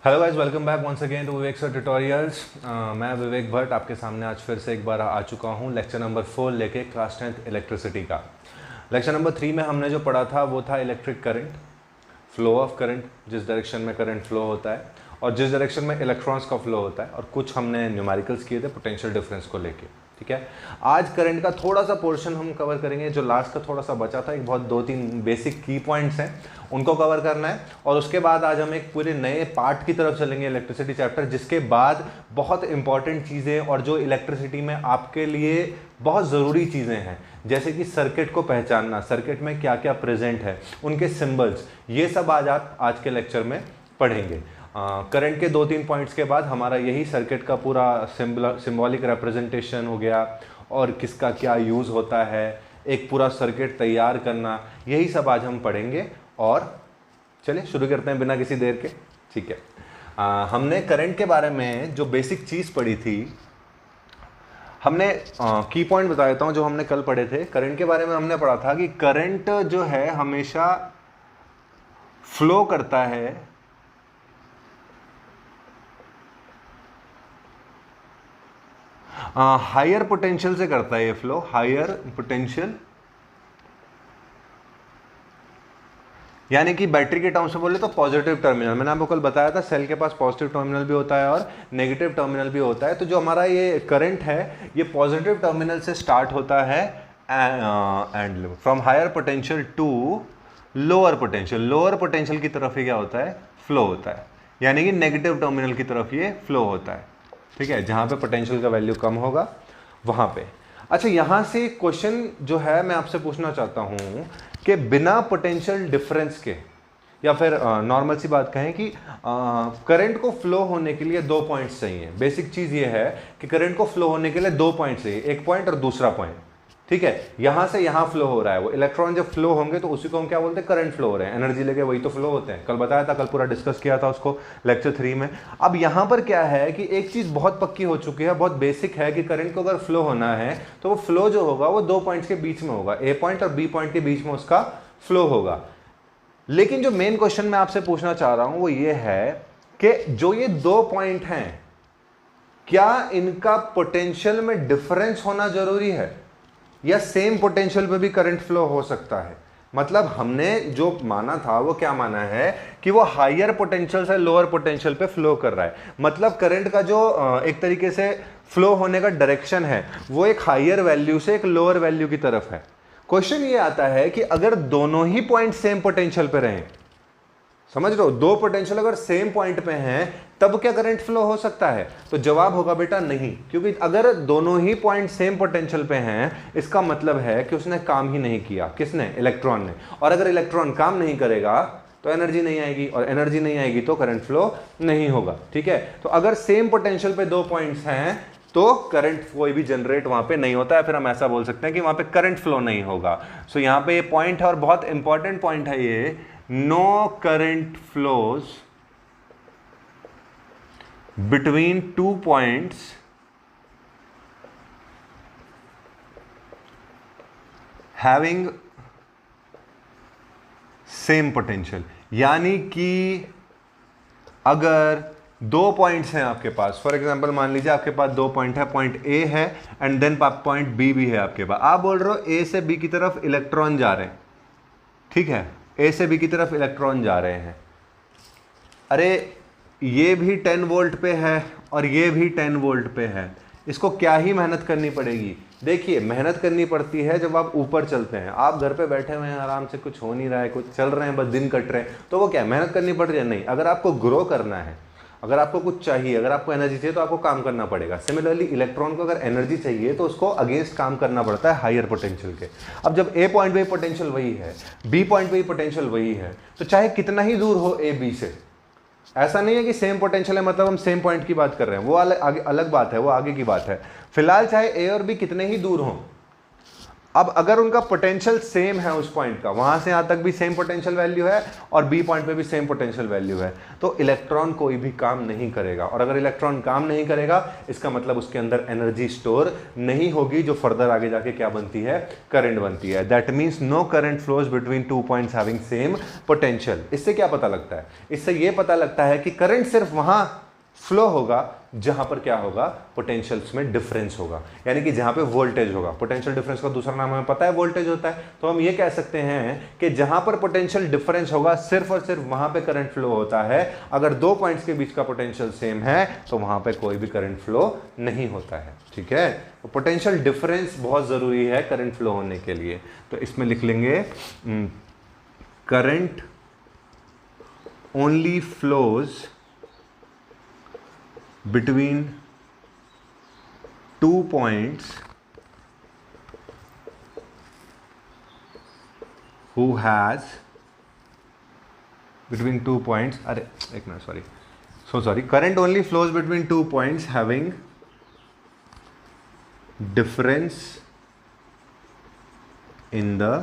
Hello guys, welcome back once again to Vivek sir tutorials. मैं विवेक भट्ट आपके सामने आज फिर से एक बार आ चुका हूँ लेक्चर नंबर 4 लेके क्लास 10th इलेक्ट्रिसिटी का। लेक्चर नंबर 3 में हमने जो पढ़ा था वो था electric current, flow of current, जिस डायरेक्शन में करंट फ्लो होता है और जिस डायरेक्शन में इलेक्ट्रॉन्स का फ्लो होता है, और कुछ हमने न्यूमेरिकल्स किए थे पोटेंशियल डिफरेंस को लेके। ठीक है, आज करंट का थोड़ा सा पोर्शन हम कवर करेंगे। जो लास्ट का थोड़ा सा बचा था, एक बहुत 2-3 बेसिक की पॉइंट्स हैं, उनको कवर करना है। और उसके बाद आज हम एक पूरे नए पार्ट की तरफ चलेंगे इलेक्ट्रिसिटी चैप्टर, जिसके बाद बहुत इंपॉर्टेंट चीज़ें और जो इलेक्ट्रिसिटी में आपके लिए बहुत ज़रूरी चीज़ें हैं, जैसे कि सर्किट को पहचानना, सर्किट में क्या क्या प्रेजेंट है, उनके सिंबल्स, ये सब आप आज के लेक्चर में पढ़ेंगे। करंट के 2-3 पॉइंट्स के बाद हमारा यही सर्किट का पूरा सिंबॉलिक रिप्रेजेंटेशन हो गया और किसका क्या यूज़ होता है, एक पूरा सर्किट तैयार करना, यही सब आज हम पढ़ेंगे। और चलिए शुरू करते हैं बिना किसी देर के। ठीक है, हमने करंट के बारे में जो बेसिक चीज़ पढ़ी थी, हमने की पॉइंट बता देता हूँ जो हमने कल पढ़े थे। करंट के बारे में हमने पढ़ा था कि करंट जो है हमेशा फ्लो करता है हायर पोटेंशियल से करता है। ये फ्लो हायर पोटेंशियल, यानी कि बैटरी के टर्म्स में बोले तो पॉजिटिव टर्मिनल। मैंने आपको कल बताया था सेल के पास पॉजिटिव टर्मिनल भी होता है और नेगेटिव टर्मिनल भी होता है। तो जो हमारा ये करंट है, ये पॉजिटिव टर्मिनल से स्टार्ट होता है and from higher potential to lower potential. Lower potential की तरफ ये क्या होता है, फ्लो होता है, यानी कि नेगेटिव टर्मिनल की तरफ ये फ्लो होता है। ठीक है, जहां पे पोटेंशियल का वैल्यू कम होगा वहां पे। अच्छा, यहां से क्वेश्चन जो है मैं आपसे पूछना चाहता हूं कि बिना पोटेंशियल डिफरेंस के, या फिर नॉर्मल सी बात कहें कि करंट को फ्लो होने के लिए 2 पॉइंट्स चाहिए। बेसिक चीज ये है कि करंट को फ्लो होने के लिए 2 पॉइंट चाहिए, एक पॉइंट और दूसरा पॉइंट। ठीक है, यहां से यहां फ्लो हो रहा है, वो इलेक्ट्रॉन जब फ्लो होंगे तो उसी को हम क्या बोलते हैं, करंट फ्लो हो रहे हैं, एनर्जी लेके वही तो फ्लो होते हैं। कल बताया था, कल पूरा डिस्कस किया था उसको लेक्चर 3 में। अब यहां पर क्या है कि एक चीज बहुत पक्की हो चुकी है, बहुत बेसिक है कि करंट को अगर फ्लो होना है तो वो फ्लो जो होगा वो 2 पॉइंट्स के बीच में होगा, ए पॉइंट और बी पॉइंट के बीच में उसका फ्लो होगा। लेकिन जो मेन क्वेश्चन मैं आपसे पूछना चाह रहा हूं वो ये है कि जो ये 2 पॉइंट हैं, क्या इनका पोटेंशियल में डिफरेंस होना जरूरी है, या सेम पोटेंशियल पे भी करंट फ्लो हो सकता है? मतलब हमने जो माना था वो क्या माना है कि वो हायर पोटेंशियल से लोअर पोटेंशियल पे फ्लो कर रहा है। मतलब करंट का जो एक तरीके से फ्लो होने का डायरेक्शन है वो एक हायर वैल्यू से एक लोअर वैल्यू की तरफ है। क्वेश्चन ये आता है कि अगर दोनों ही पॉइंट सेम पोटेंशियल पे रहें, समझ रहे हो, 2 पोटेंशियल अगर सेम पॉइंट पे हैं तब क्या करंट फ्लो हो सकता है? तो जवाब होगा बेटा नहीं, क्योंकि अगर दोनों ही पॉइंट सेम पोटेंशियल पे हैं इसका मतलब है कि उसने काम ही नहीं किया। किसने? इलेक्ट्रॉन ने। और अगर इलेक्ट्रॉन काम नहीं करेगा तो एनर्जी नहीं आएगी, और एनर्जी नहीं आएगी तो करंट फ्लो नहीं होगा। ठीक है, तो अगर सेम पोटेंशियल पे 2 पॉइंट्स हैं तो करंट कोई भी जनरेट वहां पे नहीं होता है, फिर हम ऐसा बोल सकते हैं कि वहां पे करंट फ्लो नहीं होगा। सो यहां पे ये पॉइंट है और बहुत इंपॉर्टेंट पॉइंट है ये, no current flows between 2 points having same potential. यानी कि अगर 2 पॉइंट्स हैं आपके पास, फॉर एग्जांपल मान लीजिए आपके पास 2 पॉइंट है, पॉइंट ए है एंड देन पॉइंट बी भी है आपके पास। आप बोल रहे हो ए से बी की तरफ इलेक्ट्रॉन जा रहे हैं, ठीक है, ए से बी की तरफ इलेक्ट्रॉन जा रहे हैं। अरे ये भी 10 वोल्ट पे है और ये भी 10 वोल्ट पे है, इसको क्या ही मेहनत करनी पड़ेगी? देखिए, मेहनत करनी पड़ती है जब आप ऊपर चलते हैं। आप घर पे बैठे हुए हैं आराम से, कुछ हो नहीं रहा है, कुछ चल रहे हैं, बस दिन कट रहे हैं, तो वो क्या मेहनत करनी पड़ रही है? नहीं। अगर आपको ग्रो करना है, अगर आपको कुछ चाहिए, अगर आपको एनर्जी चाहिए तो आपको काम करना पड़ेगा। सिमिलरली इलेक्ट्रॉन को अगर एनर्जी चाहिए तो उसको अगेंस्ट काम करना पड़ता है हायर पोटेंशियल के। अब जब ए पॉइंट पे पोटेंशियल वही है, बी पॉइंट पे पोटेंशियल वही है, तो चाहे कितना ही दूर हो ए बी से, ऐसा नहीं है कि सेम पोटेंशियल है मतलब हम सेम पॉइंट की बात कर रहे हैं, वो अलग बात है, वो आगे की बात है। फिलहाल चाहे ए और बी कितने ही दूर हों, अब अगर उनका पोटेंशियल सेम है उस पॉइंट का, वहां से यहां तक भी सेम पोटेंशियल वैल्यू है और बी पॉइंट पे भी सेम पोटेंशियल वैल्यू है, तो इलेक्ट्रॉन कोई भी काम नहीं करेगा। और अगर इलेक्ट्रॉन काम नहीं करेगा इसका मतलब उसके अंदर एनर्जी स्टोर नहीं होगी, जो फर्दर आगे जाके क्या बनती है, करंट बनती है। That means no current flows between two points having same potential. इससे क्या पता लगता है, इससे यह पता लगता है कि करंट सिर्फ वहां फ्लो होगा जहां पर क्या होगा, पोटेंशियल्स में डिफरेंस होगा, यानी कि जहां पे वोल्टेज होगा। पोटेंशियल डिफरेंस का दूसरा नाम हमें पता है, वोल्टेज होता है। तो हम ये कह सकते हैं कि जहां पर पोटेंशियल डिफरेंस होगा सिर्फ और सिर्फ वहां पे करंट फ्लो होता है। अगर दो पॉइंट्स के बीच का पोटेंशियल सेम है तो वहां पे कोई भी करंट फ्लो नहीं होता है। ठीक है, तो पोटेंशियल डिफरेंस बहुत जरूरी है करंट फ्लो होने के लिए। तो इसमें लिख लेंगे current only flows between two points who has between 2 points, अरे एक minute, sorry, current only flows between 2 points having difference in the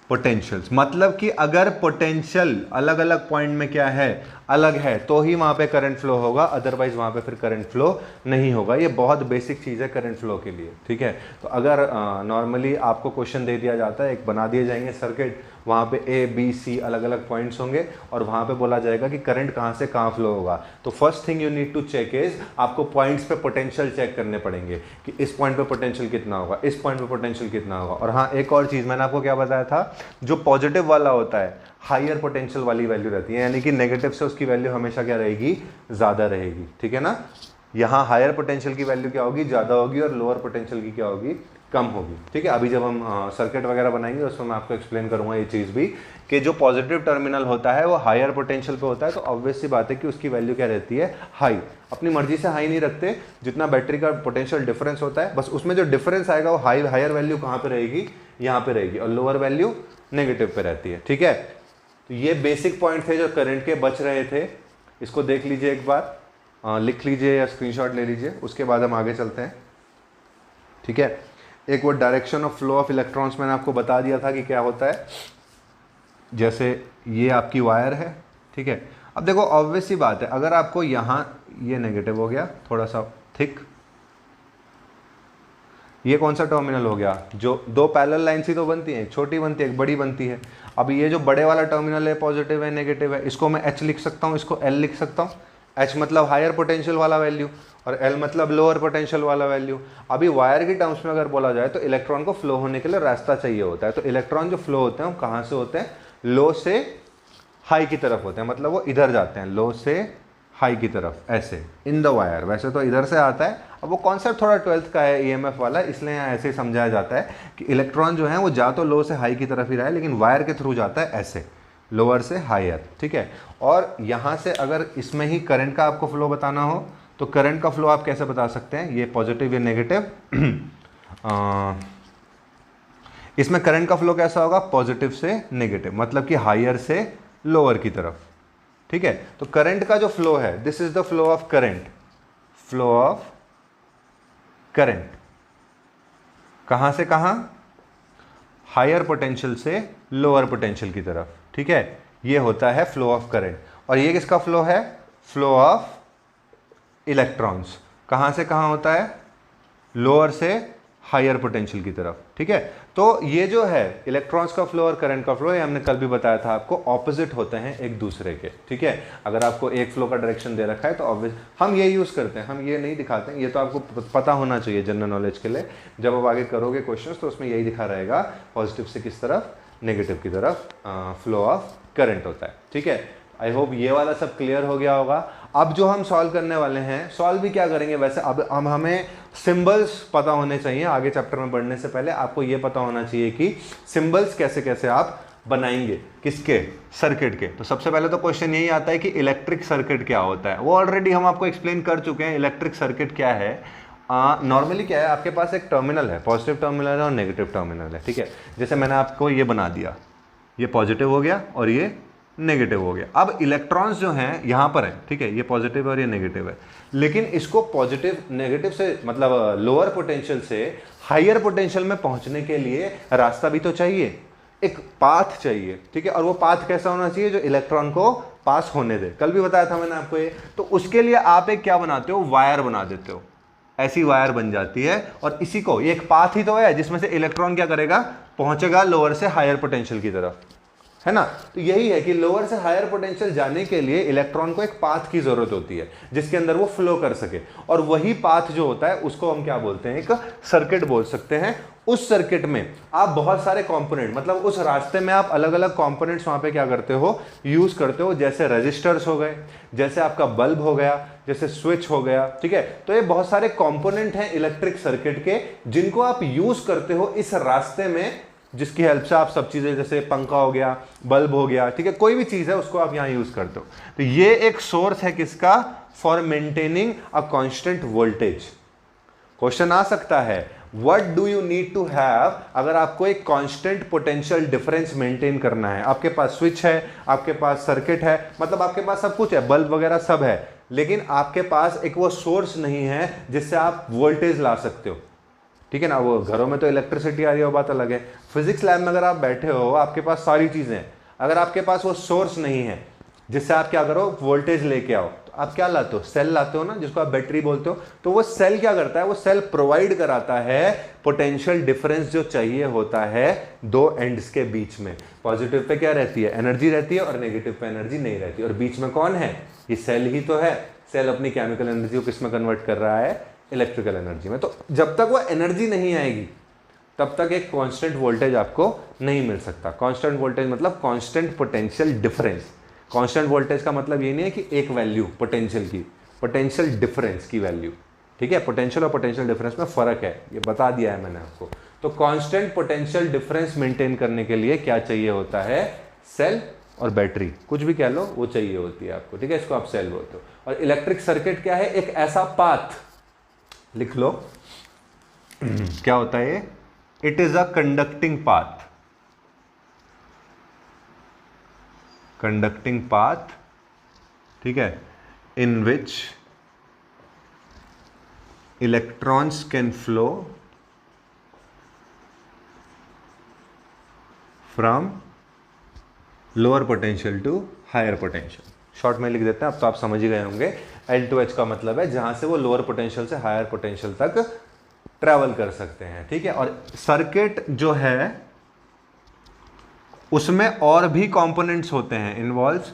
potentials. मतलब कि अगर पोटेंशियल अलग अलग पॉइंट में क्या है, अलग है, तो ही वहां पे करंट फ्लो होगा, अदरवाइज वहां पे फिर करंट फ्लो नहीं होगा। ये बहुत बेसिक चीज है करंट फ्लो के लिए। ठीक है, तो अगर नॉर्मली आपको क्वेश्चन दे दिया जाता है, एक बना दिए जाएंगे सर्किट, वहां पे ए बी सी अलग अलग पॉइंट्स होंगे और वहां पे बोला जाएगा कि करंट कहां से कहां फ्लो होगा। तो first thing you need to check is, आपको पॉइंट्स पे पोटेंशियल चेक करने पड़ेंगे कि इस पॉइंट पे पोटेंशियल कितना होगा, इस पॉइंट पे पोटेंशियल कितना होगा। और हाँ, एक और चीज मैंने आपको क्या बताया था, जो पॉजिटिव वाला होता है हायर पोटेंशियल वाली वैल्यू रहती है, यानी कि नेगेटिव से उसकी वैल्यू हमेशा क्या रहेगी, ज्यादा रहेगी। ठीक है ना, यहाँ हायर पोटेंशियल की वैल्यू क्या होगी, ज्यादा होगी, और लोअर पोटेंशियल की क्या होगी, कम होगी। ठीक है, अभी जब हम सर्किट वगैरह बनाएंगे उसमें मैं आपको एक्सप्लेन करूंगा ये चीज़ भी, कि जो पॉजिटिव टर्मिनल होता है वो हायर पोटेंशियल पे होता है, तो ऑब्वियस सी बात है कि उसकी वैल्यू क्या रहती है, हाई। अपनी मर्जी से हाई नहीं रखते, जितना बैटरी का पोटेंशियल डिफरेंस होता है बस उसमें जो डिफरेंस आएगा वो हायर वैल्यू कहाँ पे रहेगी, यहाँ पे रहेगी, और लोअर वैल्यू नेगेटिव पे रहती है। ठीक है, तो ये बेसिक पॉइंट थे जो करंट के बच रहे थे। इसको देख लीजिए एक बार, लिख लीजिए या स्क्रीनशॉट ले लीजिए, उसके बाद हम आगे चलते हैं। ठीक है, एक वो direction of flow of electrons मैंने आपको बता दिया था कि क्या होता है। जैसे ये आपकी वायर है, ठीक है, अब देखो ऑब्वियस सी बात है, अगर आपको यहाँ ये नेगेटिव हो गया थोड़ा सा थिक, ये कौन सा टर्मिनल हो गया, जो दो पैरेलल लाइन्स ही तो बनती हैं, एक छोटी बनती है एक बड़ी बनती है। अब ये जो बड़े वाला टर्मिनल है पॉजिटिव है नेगेटिव है, इसको मैं एच लिख सकता हूँ, इसको एल लिख सकता हूँ। एच मतलब हायर पोटेंशियल वाला वैल्यू और एल मतलब लोअर पोटेंशियल वाला वैल्यू। अभी वायर की टर्म्स में अगर बोला जाए तो इलेक्ट्रॉन को फ्लो होने के लिए रास्ता चाहिए होता है, तो इलेक्ट्रॉन जो फ्लो होते हैं वो कहाँ से होते हैं, लो से हाई की तरफ होते हैं, मतलब वो इधर जाते हैं, लो से हाई की तरफ, ऐसे इन द वायर। वैसे तो इधर से आता है, अब वो कॉन्सेप्ट थोड़ा 12th का है ईएमएफ वाला, इसलिए यहाँ ऐसे ही समझाया जाता है कि इलेक्ट्रॉन जो है वो जा तो लो से हाई की तरफ ही रहा है, लेकिन वायर के थ्रू जाता है ऐसे, लोअर से हायर। ठीक है, और यहाँ से अगर इसमें ही करंट का आपको फ्लो बताना हो तो करंट का फ्लो आप कैसे बता सकते हैं, ये पॉजिटिव या नेगेटिव, इसमें करंट का फ्लो कैसा होगा, पॉजिटिव से नेगेटिव, मतलब कि हायर से लोअर की तरफ। ठीक है, तो करंट का जो फ्लो है, this is the flow of current, flow of current कहां से कहां, हायर पोटेंशियल से लोअर पोटेंशियल की तरफ। ठीक है, ये होता है फ्लो ऑफ करंट। और ये किसका फ्लो है, फ्लो ऑफ इलेक्ट्रॉन्स, कहां से कहां होता है, लोअर से हायर पोटेंशियल की तरफ। ठीक है, तो ये जो है इलेक्ट्रॉन्स का फ्लो और करंट का फ्लो, ये हमने कल भी बताया था आपको, ऑपोजिट होते हैं एक दूसरे के। ठीक है, अगर आपको एक फ्लो का डायरेक्शन दे रखा है तो ऑब्वियस हम ये यूज करते हैं, हम ये नहीं दिखाते हैं, ये तो आपको पता होना चाहिए जनरल नॉलेज के लिए। जब आप आगे करोगे क्वेश्चंस तो उसमें यही दिखा रहेगा, पॉजिटिव से किस तरफ, नेगेटिव की तरफ फ्लो ऑफ करंट होता है। ठीक है, आई होप ये वाला सब क्लियर हो गया होगा। अब जो हम सॉल्व करने वाले हैं, सॉल्व भी क्या करेंगे वैसे, अब हमें सिंबल्स पता होने चाहिए। आगे चैप्टर में बढ़ने से पहले आपको ये पता होना चाहिए कि सिंबल्स कैसे कैसे आप बनाएंगे, किसके, सर्किट के। तो सबसे पहले तो क्वेश्चन यही आता है कि इलेक्ट्रिक सर्किट क्या होता है, वो ऑलरेडी हम आपको एक्सप्लेन कर चुके हैं। इलेक्ट्रिक सर्किट क्या है, नॉर्मली क्या है, आपके पास एक टर्मिनल है, पॉजिटिव टर्मिनल है और नेगेटिव टर्मिनल है। ठीक है, जैसे मैंने आपको ये बना दिया, ये पॉजिटिव हो गया और ये नेगेटिव हो गया। अब इलेक्ट्रॉन्स जो हैं यहाँ पर हैं, ठीक है, ये पॉजिटिव है और ये नेगेटिव है, लेकिन इसको पॉजिटिव नेगेटिव से मतलब लोअर पोटेंशियल से हायर पोटेंशियल में पहुंचने के लिए रास्ता भी तो चाहिए, एक पाथ चाहिए, ठीक है। और वो पाथ कैसा होना चाहिए, जो इलेक्ट्रॉन को पास होने दे। कल भी बताया था मैंने आपको ये। तो उसके लिए आप एक क्या बनाते हो, वायर बना देते हो, ऐसी वायर बन जाती है। और इसी को, ये एक पाथ ही तो है जिसमें से इलेक्ट्रॉन क्या करेगा, पहुंचेगा लोअर से हायर पोटेंशियल की तरफ, है ना। तो यही है कि लोअर से हायर पोटेंशियल जाने के लिए इलेक्ट्रॉन को एक पाथ की जरूरत होती है जिसके अंदर वो फ्लो कर सके। और वही पाथ जो होता है उसको हम क्या बोलते हैं, एक सर्किट बोल सकते हैं। उस सर्किट में आप बहुत सारे कंपोनेंट, मतलब उस रास्ते में आप अलग अलग कंपोनेंट्स वहां पे क्या करते हो, यूज करते हो। जैसे रेजिस्टर्स हो गए, जैसे आपका बल्ब हो गया, जैसे स्विच हो गया, ठीक है। तो ये बहुत सारे कंपोनेंट हैं इलेक्ट्रिक सर्किट के जिनको आप यूज करते हो इस रास्ते में, जिसकी हेल्प से आप सब चीजें, जैसे पंखा हो गया, बल्ब हो गया, ठीक है, कोई भी चीज है उसको आप यहां यूज करते हो। तो ये एक सोर्स है किसका, for maintaining a constant voltage. Question आ सकता है, what do you need to have, अगर आपको एक कांस्टेंट पोटेंशियल डिफरेंस मेंटेन करना है। आपके पास स्विच है, आपके पास सर्किट है, मतलब आपके पास सब कुछ है, बल्ब वगैरह सब है, लेकिन आपके पास एक वो सोर्स नहीं है जिससे आप वोल्टेज ला सकते हो, ठीक है ना। वो घरों में तो इलेक्ट्रिसिटी आ रही है, वो बात अलग है। फिजिक्स लैब में अगर आप बैठे हो, आपके पास सारी चीजें हैं, अगर आपके पास वो सोर्स नहीं है जिससे आप क्या करो, वोल्टेज लेके आओ, तो आप क्या लाते हो, सेल लाते हो ना, जिसको आप बैटरी बोलते हो। तो वो सेल क्या करता है, वो सेल प्रोवाइड कराता है पोटेंशियल डिफरेंस जो चाहिए होता है दो एंड्स के बीच में। पॉजिटिव पे क्या रहती है, एनर्जी रहती है, और नेगेटिव पे एनर्जी नहीं रहती। और बीच में कौन है, ये सेल ही तो है। सेल अपनी केमिकल एनर्जी को किस में कन्वर्ट कर रहा है, इलेक्ट्रिकल एनर्जी में। तो जब तक वो एनर्जी नहीं आएगी तब तक एक कांस्टेंट वोल्टेज आपको नहीं मिल सकता। कांस्टेंट वोल्टेज मतलब constant potential difference. Constant voltage का मतलब ये नहीं है कि एक वैल्यू पोटेंशियल की, पोटेंशियल डिफरेंस की वैल्यू, ठीक है। पोटेंशियल और पोटेंशियल डिफरेंस में फर्क है, ये बता दिया है मैंने आपको। तो कांस्टेंट पोटेंशियल डिफरेंस मेंटेन करने के लिए क्या चाहिए होता है, सेल और बैटरी, कुछ भी कह लो, वो चाहिए होती है आपको, ठीक है। इसको आप सेल बोलते हो। और इलेक्ट्रिक सर्किट क्या है, एक ऐसा पाथ, लिख लो क्या होता है ये, it is a conducting path, conducting path, ठीक है, in which electrons can flow from lower potential to higher potential. Short में लिख देते हैं, अब तो आप समझ ही गए होंगे। L2H का मतलब है जहां से वो लोअर पोटेंशियल से हायर पोटेंशियल तक ट्रैवल कर सकते हैं, ठीक है। और सर्किट जो है उसमें और भी कंपोनेंट्स होते हैं, इन्वॉल्व्स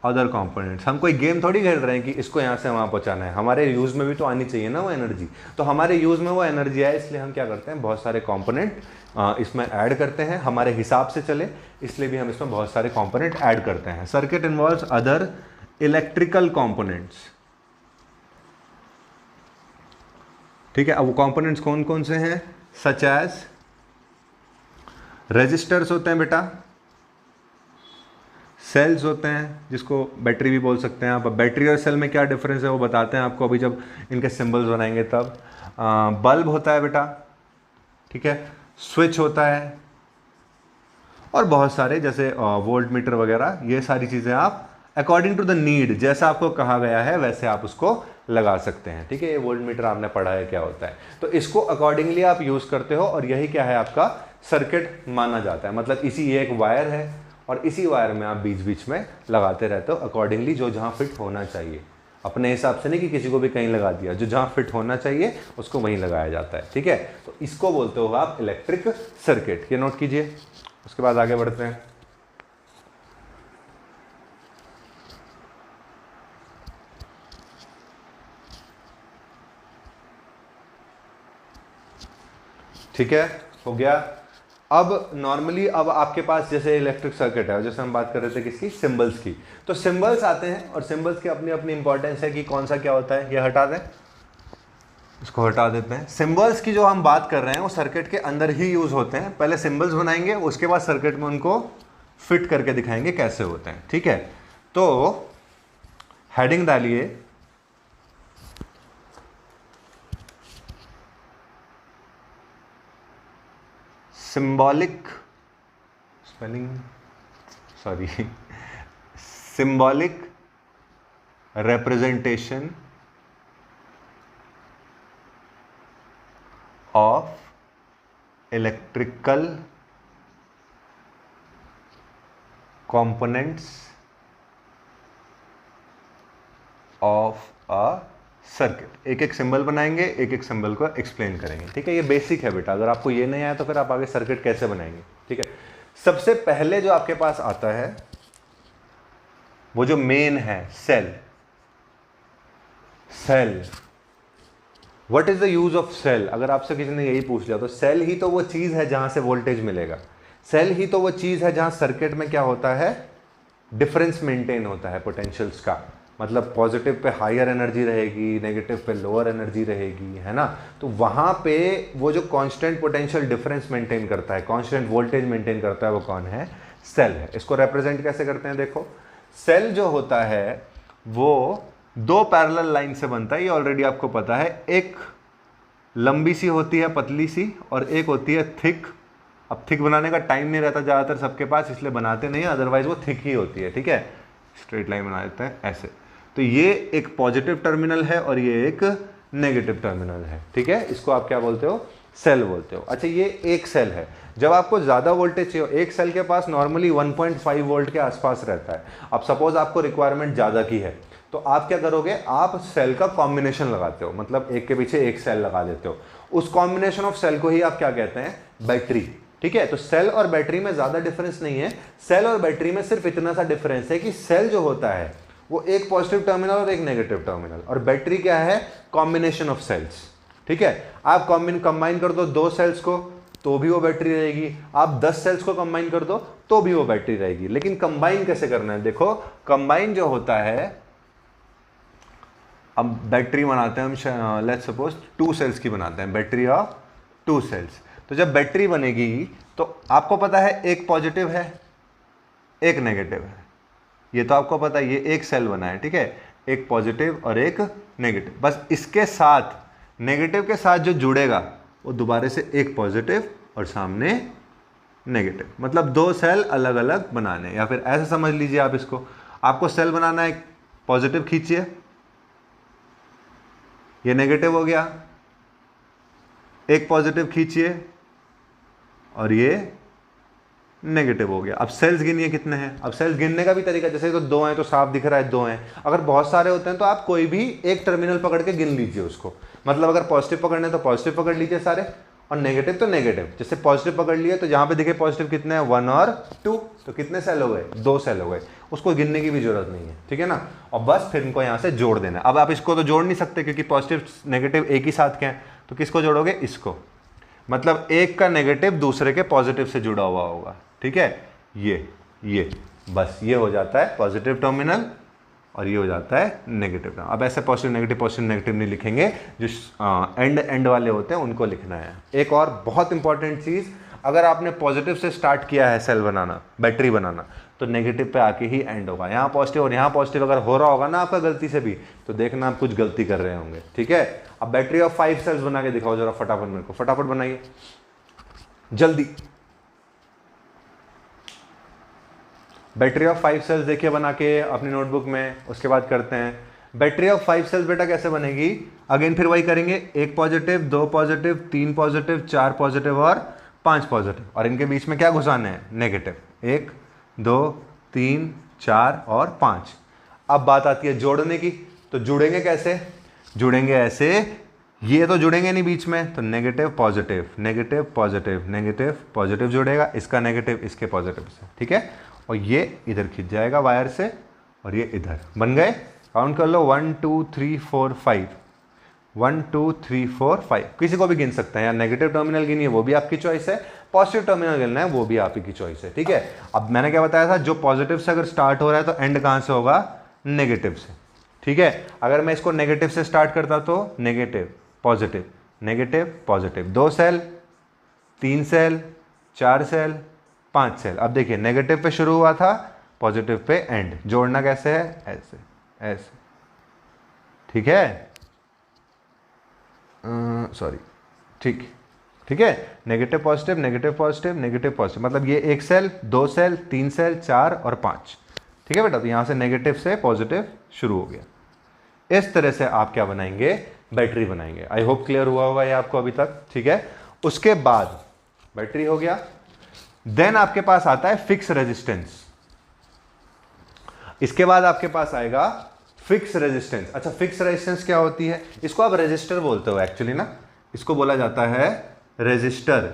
अदर कंपोनेंट्स। हम कोई गेम थोड़ी खेल रहे हैं कि इसको यहां से वहां पहुंचाना है, हमारे यूज में भी तो आनी चाहिए ना वो एनर्जी। तो हमारे यूज में वो एनर्जी है, इसलिए हम क्या करते हैं, बहुत सारे कंपोनेंट इसमें ऐड करते हैं, हमारे हिसाब से चले, इसलिए भी हम इसमें बहुत सारे कंपोनेंट ऐड करते हैं। Circuit involves other electrical components, ठीक है। अब वो कंपोनेंट्स कौन कौन से हैं, सच एज रेजिस्टर्स होते हैं बेटा, सेल्स होते हैं जिसको बैटरी भी बोल सकते हैं आप। बैटरी और सेल में क्या डिफरेंस है वो बताते हैं आपको अभी जब इनके सिंबल्स बनाएंगे तब। बल्ब होता है बेटा, ठीक है, स्विच होता है, और बहुत सारे जैसे वोल्ट मीटर वगैरह, ये सारी चीज़ें आप अकॉर्डिंग टू द नीड, जैसा आपको कहा गया है वैसे आप उसको लगा सकते हैं, ठीक है। ये वोल्ट मीटर आपने पढ़ा है क्या होता है, तो इसको अकॉर्डिंगली आप यूज़ करते हो। और यही क्या है, आपका सर्किट माना जाता है। मतलब इसी एक वायर है और इसी वायर में आप बीच बीच में लगाते रहते हो अकॉर्डिंगली, जो जहाँ फिट होना चाहिए, अपने हिसाब से नहीं कि किसी को भी कहीं लगा दिया, जो जहाँ फिट होना चाहिए उसको वहीं लगाया जाता है, ठीक है। तो इसको बोलते हो आप इलेक्ट्रिक सर्किट, ये नोट कीजिए। उसके बाद आगे बढ़ते हैं। ठीक है, हो गया। अब नॉर्मली अब आपके पास जैसे इलेक्ट्रिक सर्किट है, जैसे हम बात कर रहे थे किसकी, सिंबल्स की। तो सिंबल्स आते हैं और सिंबल्स की अपनी अपनी इंपॉर्टेंस है कि कौन सा क्या होता है। ये हटा दें, इसको हटा देते हैं। सिंबल्स की जो हम बात कर रहे हैं वो सर्किट के अंदर ही यूज होते हैं। पहले सिंबल्स बनाएंगे, उसके बाद सर्किट में उनको फिट करके दिखाएंगे कैसे होते हैं, ठीक है। तो हेडिंग डालिए, symbolic, spelling sorry, symbolic representation of electrical components of a circuit. एक एक सिंबल बनाएंगे, एक एक सिंबल को एक्सप्लेन करेंगे, ठीक है। ये बेसिक है बेटा, अगर आपको ये नहीं आया तो फिर आप आगे सर्किट कैसे बनाएंगे, ठीक है। सबसे पहले जो आपके पास आता है वो जो मेन है, cell. Cell, what is the use of cell? अगर आपसे किसी ने यही पूछ लिया तो सेल ही तो वो चीज है जहां से वोल्टेज मिलेगा, सेल ही तो वो चीज है जहां सर्किट में क्या होता है, डिफरेंस मेंटेन होता है पोटेंशियल्स का। मतलब पॉजिटिव पे हायर एनर्जी रहेगी, नेगेटिव पे लोअर एनर्जी रहेगी, है ना। तो वहां पे वो जो कांस्टेंट पोटेंशियल डिफरेंस मेंटेन करता है, कांस्टेंट वोल्टेज मेंटेन करता है, वो कौन है? सेल है। इसको रिप्रेजेंट कैसे करते हैं? देखो, सेल जो होता है वो दो पैरेलल लाइन से बनता है, ये ऑलरेडी आपको पता है। एक लंबी सी होती है, पतली सी, और एक होती है थिक। अब थिक बनाने का टाइम नहीं रहता ज़्यादातर सबके पास, इसलिए बनाते नहीं है, अदरवाइज वो थिक ही होती है, ठीक है। स्ट्रेट लाइन बना देते हैं ऐसे। तो ये एक पॉजिटिव टर्मिनल है और ये एक नेगेटिव टर्मिनल है, ठीक है। इसको आप क्या बोलते हो? सेल बोलते हो। अच्छा, ये एक सेल है। जब आपको ज़्यादा वोल्टेज चाहिए, एक सेल के पास नॉर्मली 1.5 वोल्ट के आसपास रहता है। अब सपोज आपको रिक्वायरमेंट ज़्यादा की है तो आप क्या करोगे? आप सेल का कॉम्बिनेशन लगाते हो, मतलब एक के पीछे एक सेल लगा देते हो। उस कॉम्बिनेशन ऑफ सेल को ही आप क्या कहते हैं? बैटरी, ठीक है। तो सेल और बैटरी में ज़्यादा डिफरेंस नहीं है। सेल और बैटरी में सिर्फ इतना सा डिफरेंस है कि सेल जो होता है वो एक पॉजिटिव टर्मिनल और एक नेगेटिव टर्मिनल, और बैटरी क्या है? कॉम्बिनेशन ऑफ सेल्स, ठीक है। आप कंबाइन कर दो 2 सेल्स को तो भी वो बैटरी रहेगी, आप 10 सेल्स को कंबाइन कर दो तो भी वो बैटरी रहेगी। लेकिन कंबाइन कैसे करना है? देखो, कंबाइन जो होता है, अब बैटरी बनाते हैं हम, लेट्स सपोज 2 सेल्स की बनाते हैं, बैटरी ऑफ 2 सेल्स। तो जब बैटरी बनेगी तो आपको पता है एक पॉजिटिव है, एक नेगेटिव है, ये तो आपको पता है। ये एक सेल बना है, ठीक है, एक पॉजिटिव और एक नेगेटिव। बस इसके साथ, नेगेटिव के साथ जो जुड़ेगा वो दोबारा से एक पॉजिटिव और सामने नेगेटिव, मतलब 2 सेल अलग अलग बनाने। या फिर ऐसे समझ लीजिए आप इसको, आपको सेल बनाना है, पॉजिटिव खींचिए, ये नेगेटिव हो गया, एक पॉजिटिव खींचिए और ये नेगेटिव हो गया। अब सेल्स गिनिए कितने हैं। अब सेल्स गिनने का भी तरीका, जैसे तो 2 हैं तो साफ दिख रहा है 2 हैं। अगर बहुत सारे होते हैं तो आप कोई भी एक टर्मिनल पकड़ के गिन लीजिए उसको। मतलब अगर पॉजिटिव पकड़ना है तो पॉजिटिव पकड़ लीजिए सारे, और नेगेटिव तो नेगेटिव। जैसे पॉजिटिव पकड़ लिए तो जहां पे दिखे पॉजिटिव कितने हैं, 1 और 2, तो कितने सेल हो गए? 2 सेल हो गए। उसको गिनने की भी जरूरत नहीं है, ठीक है ना। और बस फिर इनको यहाँ से जोड़ देना। अब आप इसको तो जोड़ नहीं सकते क्योंकि पॉजिटिव नेगेटिव एक ही साथ के हैं, तो किसको जोड़ोगे? इसको। मतलब एक का नेगेटिव दूसरे के पॉजिटिव से जुड़ा हुआ होगा, ठीक है। ये बस ये हो जाता है पॉजिटिव टर्मिनल और ये हो जाता है नेगेटिव टर्मिनल। अब ऐसे पॉजिटिव नेगेटिव नहीं लिखेंगे, जो एंड वाले होते हैं उनको लिखना है। एक और बहुत इंपॉर्टेंट चीज़, अगर आपने पॉजिटिव से स्टार्ट किया है सेल बनाना, बैटरी बनाना, तो नेगेटिव पे आके ही एंड होगा। यहाँ पॉजिटिव और यहाँ पॉजिटिव अगर हो रहा होगा ना आपका गलती से भी, तो देखना आप कुछ गलती कर रहे होंगे, ठीक है। अब बैटरी ऑफ 5 सेल्स बना के दिखाओ जरा फटाफट मेरे को, फटाफट बनाइए जल्दी। बैटरी ऑफ 5 सेल्स देखिए बना के अपनी नोटबुक में। उसके बाद करते हैं बैटरी ऑफ 5 सेल्स। बेटा कैसे बनेगी? अगेन फिर वही करेंगे, एक पॉजिटिव, 2 पॉजिटिव, 3 पॉजिटिव, 4 पॉजिटिव और 5 पॉजिटिव, और इनके बीच में क्या घुसाने हैं? नेगेटिव। 1 2 3 4 और 5। अब बात आती है जोड़ने की, तो जुड़ेंगे कैसे? जुड़ेंगे ऐसे, ये तो जुड़ेंगे नहीं बीच में, तो negative positive, negative positive, negative positive जुड़ेगा, इसका नेगेटिव इसके पॉजिटिव से, ठीक है। और ये इधर खिंच जाएगा वायर से और ये इधर। बन गए? काउंट कर लो, 1 2 3 4 5, 1 2 3 4 5। किसी को भी गिन सकते हैं, या नेगेटिव टर्मिनल गिनिए वो भी आपकी चॉइस है, पॉजिटिव टर्मिनल गिनना है वो भी आप ही की चॉइस है, ठीक है। अब मैंने क्या बताया था, जो पॉजिटिव से अगर स्टार्ट हो रहा है तो एंड कहाँ से होगा? नेगेटिव से, ठीक है। अगर मैं इसको नेगेटिव से स्टार्ट करता तो negative positive, negative positive, 2 cell, 3 cell, 4 cell, 5 cell. अब देखिए नेगेटिव पे शुरू हुआ था, पॉजिटिव पे एंड। जोड़ना कैसे है? ऐसे ऐसे, ठीक है। सॉरी, ठीक है। Negative positive, negative positive, negative positive, मतलब ये एक सेल, 2 सेल, 3 सेल, 4 और 5, ठीक है बेटा। तो यहां से नेगेटिव से पॉजिटिव शुरू हो गया। इस तरह से आप क्या बनाएंगे? बैटरी बनाएंगे। आई होप क्लियर हुआ होगा ये आपको अभी तक, ठीक है। उसके बाद बैटरी हो गया। देन आपके पास आता है फिक्स रेजिस्टेंस। इसके बाद आपके पास आएगा फिक्स रेजिस्टेंस। अच्छा, फिक्स रेजिस्टेंस क्या होती है? इसको आप रेजिस्टर बोलते हो एक्चुअली ना, इसको बोला जाता है रेजिस्टर।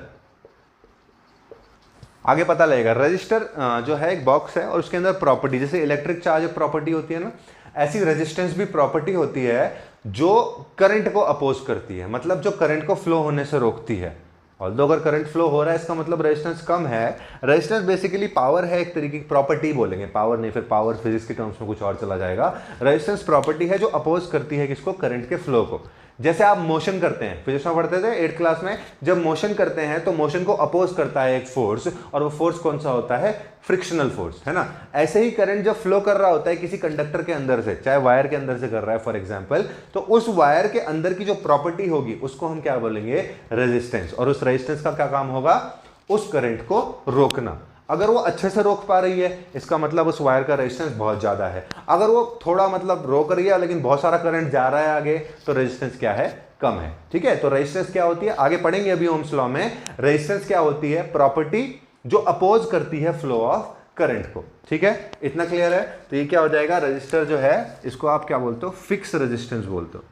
आगे पता लगेगा। रजिस्टर जो है एक बॉक्स है और उसके अंदर प्रॉपर्टी, जैसे इलेक्ट्रिक चार्ज प्रॉपर्टी होती है ना, ऐसी रेजिस्टेंस भी प्रॉपर्टी होती है जो करंट को अपोज करती है, मतलब जो करंट को फ्लो होने से रोकती है। ऑल्दो अगर करंट फ्लो हो रहा है इसका मतलब रेजिस्टेंस कम है। रेजिस्टेंस बेसिकली पावर है, एक तरीके की प्रॉपर्टी बोलेंगे, पावर नहीं, फिर पावर फिजिक्स के टर्म्स में कुछ और चला जाएगा। रेजिस्टेंस प्रॉपर्टी है जो अपोज करती है किसको? करंट के फ्लो को। जैसे आप मोशन करते हैं, फिजिक्स में पढ़ते थे 8th क्लास में, जब मोशन करते हैं तो मोशन को अपोज करता है एक फोर्स, और वो फोर्स कौन सा होता है? फ्रिक्शनल फोर्स, है ना। ऐसे ही करंट जब फ्लो कर रहा होता है किसी कंडक्टर के अंदर से, चाहे वायर के अंदर से कर रहा है फॉर एग्जांपल, तो उस वायर के अंदर की जो प्रॉपर्टी होगी उसको हम क्या बोलेंगे? रेजिस्टेंस। और उस रेजिस्टेंस का क्या काम होगा? उस करंट को रोकना। अगर वो अच्छे से रोक पा रही है इसका मतलब उस वायर का रेजिस्टेंस बहुत ज्यादा है। अगर वो थोड़ा मतलब रोक रही है लेकिन बहुत सारा करंट जा रहा है आगे, तो रेजिस्टेंस क्या है? कम है। ठीक है, तो रेजिस्टेंस क्या होती है? आगे पढ़ेंगे अभी ओम्स लॉ में। रेजिस्टेंस क्या होती है? प्रॉपर्टी जो अपोज करती है फ्लो ऑफ करंट को। ठीक है, इतना क्लियर है? तो ये क्या हो जाएगा? रजिस्टर जो है इसको आप क्या बोलते हो? फिक्स रेजिस्टेंस बोलते हो,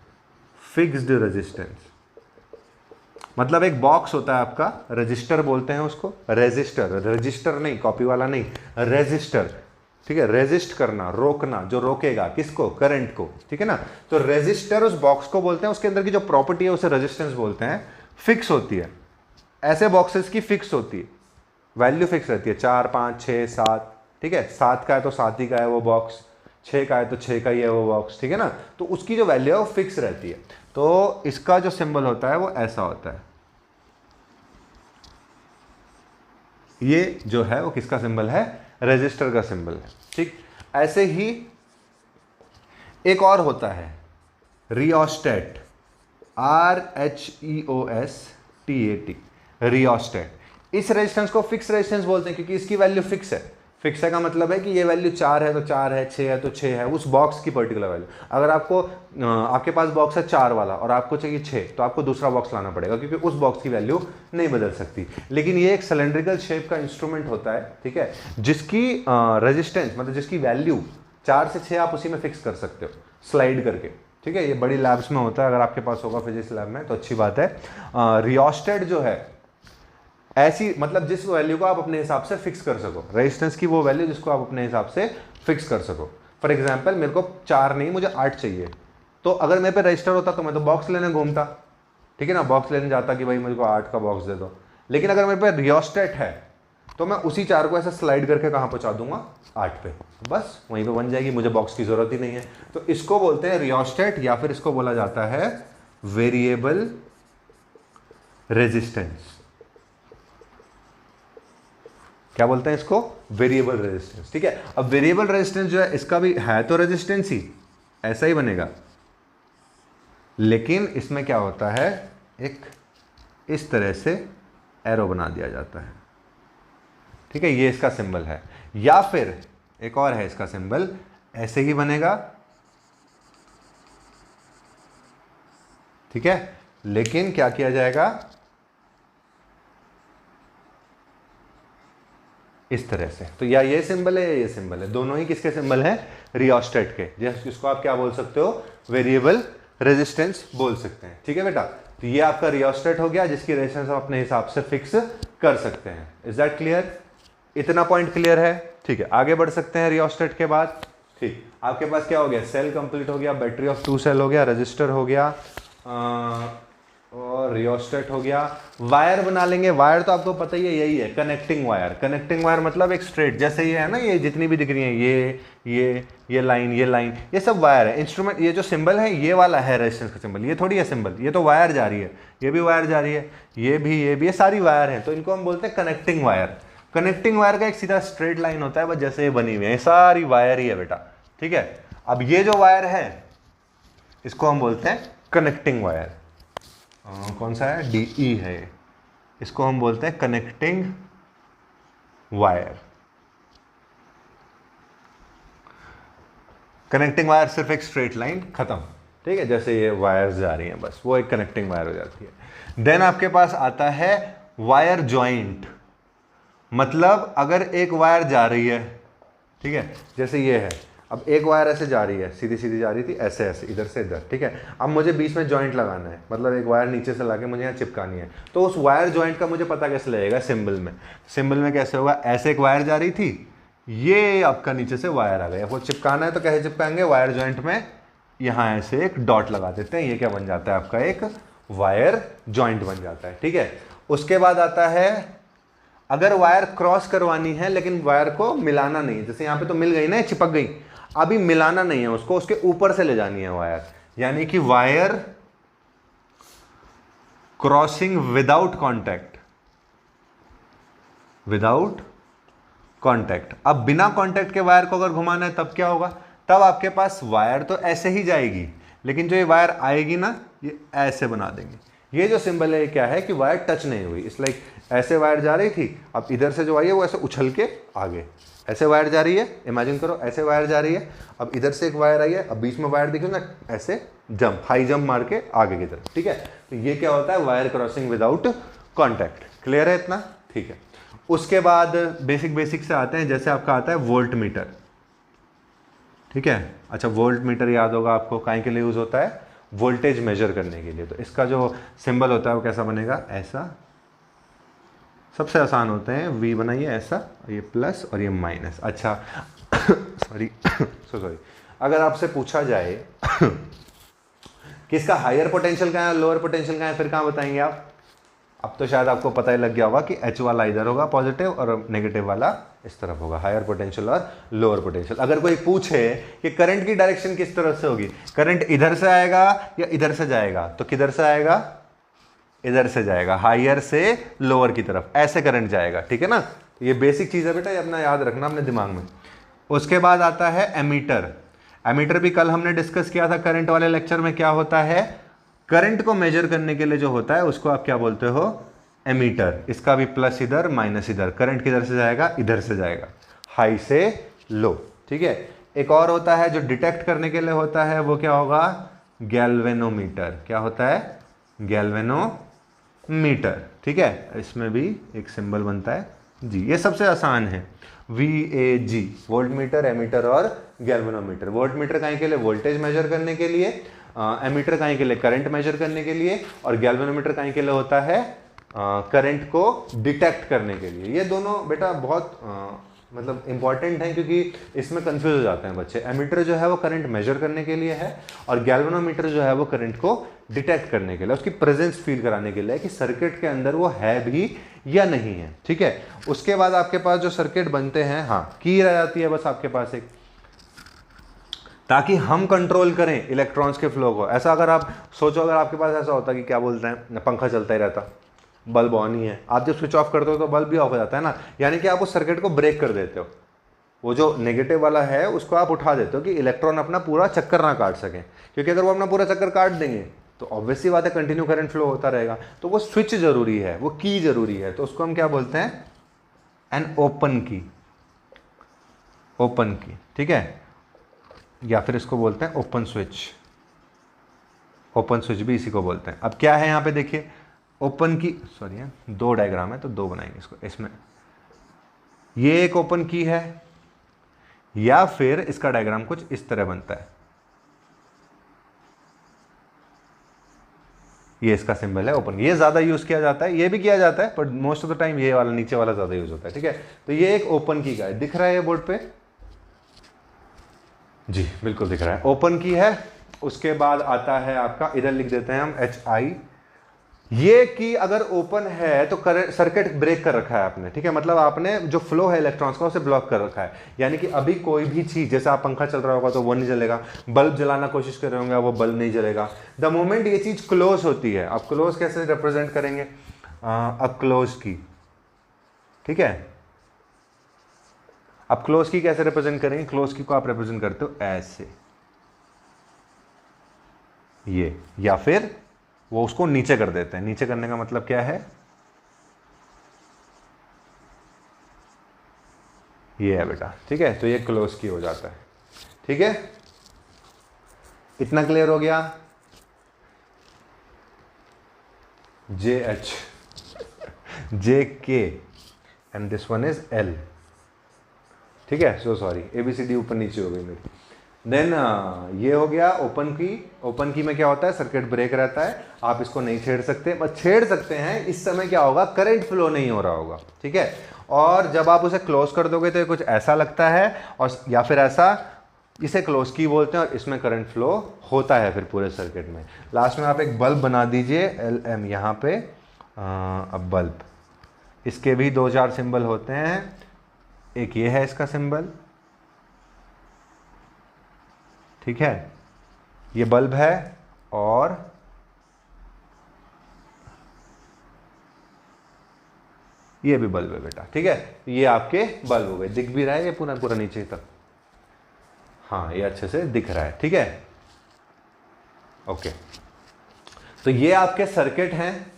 फिक्स्ड रेजिस्टेंस। मतलब एक बॉक्स होता है आपका, रजिस्टर बोलते हैं उसको। रेजिस्टर, रजिस्टर नहीं, कॉपी वाला नहीं, रेजिस्टर। ठीक है, रेजिस्ट करना, रोकना, जो रोकेगा किसको? करंट को। ठीक है ना। तो रेजिस्टर उस बॉक्स को बोलते हैं, उसके अंदर की जो प्रॉपर्टी है उसे रेजिस्टेंस बोलते हैं। फिक्स होती है, ऐसे बॉक्सेस की फिक्स होती है, वैल्यू फिक्स रहती है, 4 5 6 7। ठीक है, 7 का है तो 7 ही का है वो बॉक्स, 6 का है तो 6 का ही है वो बॉक्स। ठीक है ना, तो उसकी जो वैल्यू है वो फिक्स रहती है। तो इसका जो सिंबल होता है वो ऐसा होता है। ये जो है वो किसका सिंबल है? रेजिस्टर का सिंबल है। ठीक, ऐसे ही एक और होता है रियोस्टेट, RHEOSTAT, रियोस्टेट। इस रेजिस्टेंस को फिक्स रेजिस्टेंस बोलते हैं क्योंकि इसकी वैल्यू फिक्स है। फिक्स है का मतलब है कि ये वैल्यू 4 है तो 4 है, 6 है तो 6 है, उस बॉक्स की पर्टिकुलर वैल्यू। अगर आपको आपके पास बॉक्स है 4 वाला और आपको चाहिए 6, तो आपको दूसरा बॉक्स लाना पड़ेगा क्योंकि उस बॉक्स की वैल्यू नहीं बदल सकती। लेकिन ये एक सिलेंड्रिकल शेप का इंस्ट्रूमेंट होता है, ठीक है, जिसकी रेजिस्टेंस मतलब जिसकी वैल्यू 4 से 6 आप उसी में फिक्स कर सकते हो स्लाइड करके। ठीक है, ये बड़ी लैब्स में होता है, अगर आपके पास होगा फिजिक्स लैब में तो अच्छी बात है। रियोस्टेट जो है ऐसी मतलब जिस वैल्यू को आप अपने हिसाब से फिक्स कर सको, रेजिस्टेंस की वो वैल्यू जिसको आप अपने हिसाब से फिक्स कर सको। फॉर एग्जांपल मेरे को 4 नहीं, मुझे 8 चाहिए, तो अगर मेरे पे रजिस्टर होता तो मैं तो बॉक्स लेने घूमता। ठीक है ना, बॉक्स लेने जाता कि भाई मुझे को 8 का बॉक्स दे दो। लेकिन अगर मेरे पे रियोस्टेट है तो मैं उसी 4 को ऐसा स्लाइड करके कहाँ पहुँचा दूंगा? 8 पे, बस वहीं पे बन जाएगी, मुझे बॉक्स की जरूरत ही नहीं है। तो इसको बोलते हैं रियोस्टेट, या फिर इसको बोला जाता है वेरिएबल रेजिस्टेंस। क्या बोलते हैं इसको? Variable resistance. ठीक है, अब वेरिएबल रेजिस्टेंस जो है इसका भी है तो रेजिस्टेंस ही, ऐसा ही बनेगा, लेकिन इसमें क्या होता है, एक इस तरह से एरो बना दिया जाता है। ठीक है, ये इसका सिंबल है। या फिर एक और है इसका सिंबल, ऐसे ही बनेगा। ठीक है, लेकिन क्या किया जाएगा? इस तरह से। तो या ये सिंबल है या ये सिंबल है, दोनों ही किसके सिंबल हैं? रियोस्टेट के, जिसको आप क्या बोल सकते हो? वेरिएबल रेजिस्टेंस बोल सकते हैं। ठीक है बेटा, तो ये आपका रियोस्टेट हो गया जिसकी रेजिस्टेंस आप अपने हिसाब से फिक्स कर सकते हैं। Is that clear? इतना पॉइंट क्लियर है? ठीक है, आगे बढ़ सकते हैं रियोस्टेट के बाद। ठीक, आपके पास क्या हो गया? सेल कंप्लीट हो गया, बैटरी ऑफ 2 सेल हो गया, रजिस्टर हो गया, और रियोस्टेट हो गया। वायर बना लेंगे। वायर तो आपको पता ही है, यही है कनेक्टिंग वायर। कनेक्टिंग वायर मतलब एक स्ट्रेट, जैसे ये है ना, ये जितनी भी दिख रही है, ये लाइन, ये सब वायर है। इंस्ट्रूमेंट, ये जो सिंबल है ये वाला है रेजिस्टेंस का सिंबल, ये थोड़ी है सिंबल, ये तो वायर जा रही है, ये भी वायर जा रही है, ये भी, ये सारी वायर है, तो इनको हम बोलते हैं कनेक्टिंग वायर। कनेक्टिंग वायर का एक सीधा स्ट्रेट लाइन होता है, बस जैसे ये बनी हुई है, ये सारी वायर ही है बेटा। ठीक है, अब ये जो वायर है इसको हम बोलते हैं कनेक्टिंग वायर। कौन सा है? DE है, इसको हम बोलते हैं कनेक्टिंग वायर। कनेक्टिंग वायर सिर्फ एक स्ट्रेट लाइन, खत्म। ठीक है, जैसे ये वायर्स जा रही हैं बस, वो एक कनेक्टिंग वायर हो जाती है। देन आपके पास आता है वायर जॉइंट, मतलब अगर एक वायर जा रही है, ठीक है, जैसे ये है, अब एक वायर ऐसे जा रही है, सीधी सीधी जा रही थी, ऐसे ऐसे इधर से इधर, ठीक है, अब मुझे बीच में जॉइंट लगाना है, मतलब एक वायर नीचे से लाके मुझे यहाँ चिपकानी है, तो उस वायर जॉइंट का मुझे पता कैसे लगेगा? सिंबल में। सिंबल में कैसे होगा? ऐसे एक वायर जा रही थी, ये आपका नीचे से वायर आ गया, वो चिपकाना है तो कैसे चिपकाएंगे? वायर जॉइंट में यहाँ ऐसे एक डॉट लगा देते हैं, ये क्या बन जाता है? आपका एक वायर जॉइंट बन जाता है, ठीक है। उसके बाद आता है, अगर वायर क्रॉस करवानी है लेकिन वायर को मिलाना नहीं है, जैसे यहाँ पे तो मिल गई ना, चिपक गई, अभी मिलाना नहीं है उसको, उसके ऊपर से ले जानी है वायर, यानी कि wire crossing without contact, without contact. अब बिना कॉन्टैक्ट के वायर को अगर घुमाना है तब क्या होगा? तब आपके पास वायर तो ऐसे ही जाएगी, लेकिन जो ये वायर आएगी ना, ये ऐसे बना देंगे। ये जो सिंबल है क्या है? कि वायर टच नहीं हुई। इस लाइक ऐसे वायर जा रही थी, अब इधर से जो आई है वो ऐसे उछल के आगे, ऐसे वायर जा रही है, इमेजिन करो ऐसे वायर जा रही है, अब इधर से एक वायर आई है, अब बीच में वायर दिखे ना, ऐसे जंप, हाई जंप मार के आगे की तरफ, ठीक है। तो ये क्या होता है? Wire crossing without contact. Clear है इतना? ठीक है। उसके बाद बेसिक से आते हैं, जैसे आपका आता है वोल्ट मीटर, ठीक है। अच्छा, वोल्ट मीटर याद होगा आपको, काहे के लिए यूज होता है? वोल्टेज मेजर करने के लिए। तो इसका जो सिंबल होता है वो कैसा बनेगा? ऐसा। सबसे आसान होते हैं, V बनाइए ऐसा, ये प्लस और ये माइनस। अच्छा सॉरी अगर आपसे पूछा जाए कि इसका हायर पोटेंशियल कहाँ है, लोअर पोटेंशियल कहाँ है, फिर कहाँ बताएंगे आप? अब तो शायद आपको पता ही लग गया होगा कि H वाला इधर होगा पॉजिटिव और नेगेटिव वाला इस तरफ होगा, हायर पोटेंशियल और लोअर पोटेंशियल। अगर कोई पूछे कि करंट की डायरेक्शन किस तरफ से होगी, करंट इधर से आएगा या इधर से जाएगा, तो किधर से आएगा? इधर से जाएगा, हायर से लोअर की तरफ, ऐसे करंट जाएगा, ठीक है ना। ये बेसिक चीज़ है बेटा, ये अपना याद रखना अपने दिमाग में। उसके बाद आता है एमीटर। एमीटर भी कल हमने डिस्कस किया था करंट वाले लेक्चर में। क्या होता है? करंट को मेजर करने के लिए जो होता है उसको आप क्या बोलते हो? एमीटर। इसका भी प्लस इधर माइनस इधर, करंट किधर से जाएगा? इधर से जाएगा, हाई से लो, ठीक है। एक और होता है जो डिटेक्ट करने के लिए होता है, वो क्या होगा? गैल्वेनोमीटर। क्या होता है? गैल्वेनोमीटर, ठीक है। इसमें भी एक सिंबल बनता है जी, ये सबसे आसान है, VAG, वोल्ट मीटर, एमीटर और गैल्वेनोमीटर। वोल्ट मीटर कहीं के लिए? वोल्टेज मेजर करने के लिए, एमीटर कहीं के लिए? करंट मेजर करने के लिए, और गैल्वेनोमीटर कहीं के लिए होता है? करंट को डिटेक्ट करने के लिए। ये दोनों बेटा बहुत मतलब इंपॉर्टेंट है, क्योंकि इसमें कंफ्यूज हो जाते हैं बच्चे। एमीटर जो है वो करंट मेजर करने के लिए है, और गैल्वेनोमीटर जो है वो करंट को डिटेक्ट करने के लिए, उसकी प्रेजेंस फील कराने के लिए कि सर्किट के अंदर वो है भी या नहीं है, ठीक है। उसके बाद आपके पास जो सर्किट बनते हैं, हाँ, की रह जाती है बस आपके पास एक, ताकि हम कंट्रोल करें इलेक्ट्रॉन्स के फ्लो को। ऐसा अगर आप सोचो, अगर आपके पास ऐसा होता कि क्या बोलते हैं, पंखा चलता ही रहता, बल्ब ऑन ही है, आप जब स्विच ऑफ करते हो तो बल्ब भी ऑफ हो जाता है ना, यानी कि आप उस सर्किट को ब्रेक कर देते हो। वो जो नेगेटिव वाला है उसको आप उठा देते हो कि इलेक्ट्रॉन अपना पूरा चक्कर ना काट सकें, क्योंकि अगर वो अपना पूरा चक्कर काट देंगे तो ऑब्वियसली बात है कंटिन्यू करंट फ्लो होता रहेगा। तो वो स्विच जरूरी है, वो की जरूरी है, तो उसको हम क्या बोलते हैं? एन ओपन की, ओपन की, ठीक है, या फिर इसको बोलते हैं ओपन स्विच। ओपन स्विच भी इसी को बोलते हैं। अब क्या है यहाँ पे देखिए, ओपन की, सॉरी दो डायग्राम है तो दो बनाएंगे इसको। इसमें ये एक ओपन की है, या फिर इसका डायग्राम कुछ इस तरह बनता है, ये इसका सिंबल है ओपन। ये ज्यादा यूज किया जाता है, ये भी किया जाता है, पर मोस्ट ऑफ द टाइम ये वाला नीचे वाला ज्यादा यूज होता है, ठीक है। तो ये एक ओपन की का है, दिख रहा है ये बोर्ड पे? जी बिल्कुल दिख रहा है, ओपन की है। उसके बाद आता है आपका, इधर लिख देते हैं हम HI। ये की अगर ओपन है तो सर्किट ब्रेक कर रखा है आपने, ठीक है, मतलब आपने जो फ्लो है इलेक्ट्रॉन्स का उसे ब्लॉक कर रखा है। यानी कि अभी कोई भी चीज, जैसे आप पंखा चल रहा होगा तो वो नहीं जलेगा, बल्ब जलाना कोशिश कर रहे होंगे वो बल्ब नहीं जलेगा। द मोमेंट ये चीज क्लोज होती है, आप क्लोज कैसे रिप्रेजेंट करेंगे? अब क्लोज की, ठीक है, अब क्लोज की कैसे रिप्रेजेंट करेंगे? क्लोज की को आप रिप्रेजेंट करते हो ऐसे, ये, या फिर वो उसको नीचे कर देते हैं। नीचे करने का मतलब क्या है? ये है बेटा, ठीक है। तो ये क्लोज की हो जाता है, ठीक है। इतना क्लियर हो गया? JH जे के and this one is L, ठीक है। सो सॉरी, ABCD ऊपर नीचे हो गई मेरी। देन ये हो गया ओपन की। ओपन की में क्या होता है, सर्किट ब्रेक रहता है, आप इसको नहीं छेड़ सकते, बस छेड़ सकते हैं इस समय क्या होगा, करंट फ्लो नहीं हो रहा होगा, ठीक है। और जब आप उसे क्लोज कर दोगे तो ये कुछ ऐसा लगता है, और या फिर ऐसा, इसे क्लोज की बोलते हैं, और इसमें करंट फ्लो होता है फिर पूरे सर्किट में। लास्ट में आप एक बल्ब बना दीजिए LM यहाँ पे। अब बल्ब, इसके भी 2-4 सिंबल होते हैं, एक ये है इसका सिंबल, ठीक है, ये बल्ब है, और ये भी बल्ब है बेटा, ठीक है। ये आपके बल्ब हो गए, दिख भी रहा है ये पूरा पूरा नीचे तक, हाँ ये अच्छे से दिख रहा है, ठीक है, ओके। तो ये आपके सर्किट हैं,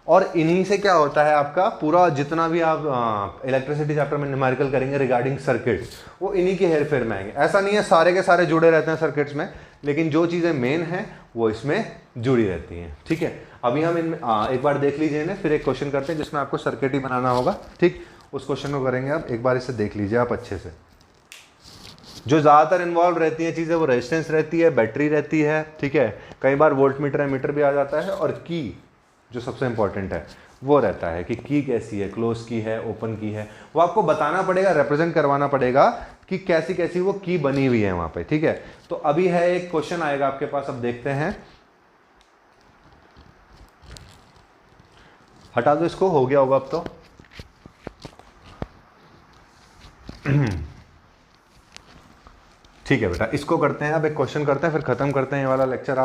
और इन्हीं से क्या होता है, आपका पूरा जितना भी आप इलेक्ट्रिसिटी चैप्टर में न्यूमेरिकल करेंगे रिगार्डिंग सर्किट, वो इन्हीं के हेर फेर में आएंगे। ऐसा नहीं है सारे के सारे जुड़े रहते हैं सर्किट्स में, लेकिन जो चीज़ें मेन हैं वो इसमें जुड़ी रहती हैं, ठीक है। अभी हम इनमें एक बार देख लीजिए इन्हें, फिर एक क्वेश्चन करते हैं जिसमें आपको सर्किट ही बनाना होगा, ठीक। उस क्वेश्चन को करेंगे आप, एक बार इसे देख लीजिए आप अच्छे से। जो ज़्यादातर इन्वॉल्व रहती हैं चीज़ें, वो रेजिस्टेंस रहती है, बैटरी रहती है, ठीक है, कई बार वोल्ट मीटर एमीटर भी आ जाता है, और की जो सबसे इंपॉर्टेंट है वो रहता है कि की कैसी है, क्लोज की है, ओपन की है, वो आपको बताना पड़ेगा, रिप्रेजेंट करवाना पड़ेगा कि कैसी कैसी वो की बनी हुई है वहां पे, ठीक है। तो अभी है एक क्वेश्चन आएगा आपके पास, अब देखते हैं, हटा दो इसको, हो गया होगा अब तो। ठीक है बेटा, इसको करते हैं, अब एक क्वेश्चन करते हैं, फिर खत्म करते हैं ये वाला लेक्चर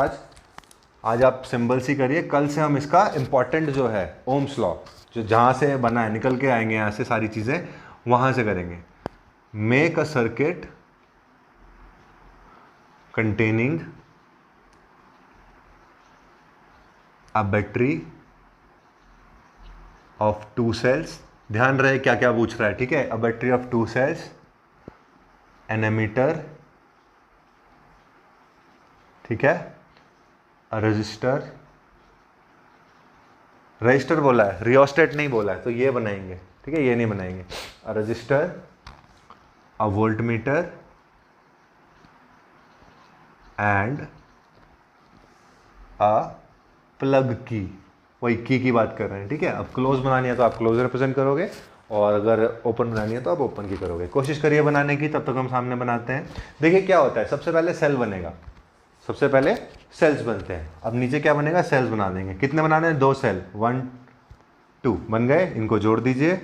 आज आप सिंबल्स ही करिए, कल से हम इसका इंपॉर्टेंट जो है ओम्स लॉ, जो जहाँ से बना है, निकल के आएंगे यहाँ से सारी चीज़ें, वहाँ से करेंगे। Make a circuit containing a battery of 2 cells, ध्यान रहे क्या क्या पूछ रहा है, ठीक है। A battery of 2 cells, an ammeter, ठीक है, रजिस्टर, रजिस्टर बोला है, रियोस्टेट नहीं बोला है, तो ये बनाएंगे, ठीक है, ये नहीं बनाएंगे। Register, a volt meter and a plug की, वही की बात कर रहे हैं, ठीक है। अब क्लोज बनानी है तो आप क्लोज रिप्रेजेंट करोगे, और अगर ओपन बनानी है तो आप ओपन की करोगे। कोशिश करिए बनाने की, तब तक हम सामने बनाते हैं। देखिए क्या होता है, सबसे पहले सेल बनेगा, सबसे पहले सेल्स बनते हैं। अब नीचे क्या बनेगा, सेल्स बना देंगे। कितने बनाने हैं, 2 सेल, 1 2 बन गए, इनको जोड़ दीजिए।